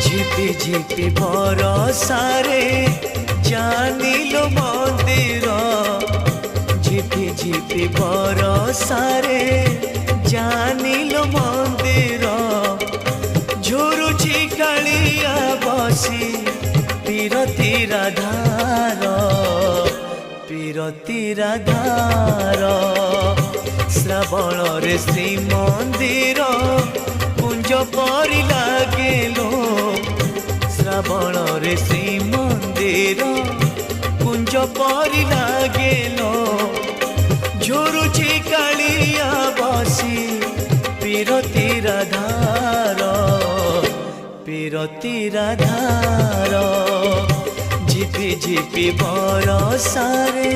ঝিপি ঝিপি বরসারে জানিলো মন্দির ঝিপি ঝিপি বরসারে জানিলো মন্দির ঝুরুছি কালিয়া বসি পীরতি রাধার পীরতি রাধার শ্রাবণরে শ্রীমন্দির কুঞ্জ পরি লাগেলো শ্রাবণরে শ্রীমন্দির কুঞ্জ পরি লাগেলো ঝুরুছি কালিয়া বসি পীরতি রাধার পীরতি রাধার ঝিপি ঝিপি বরসারে।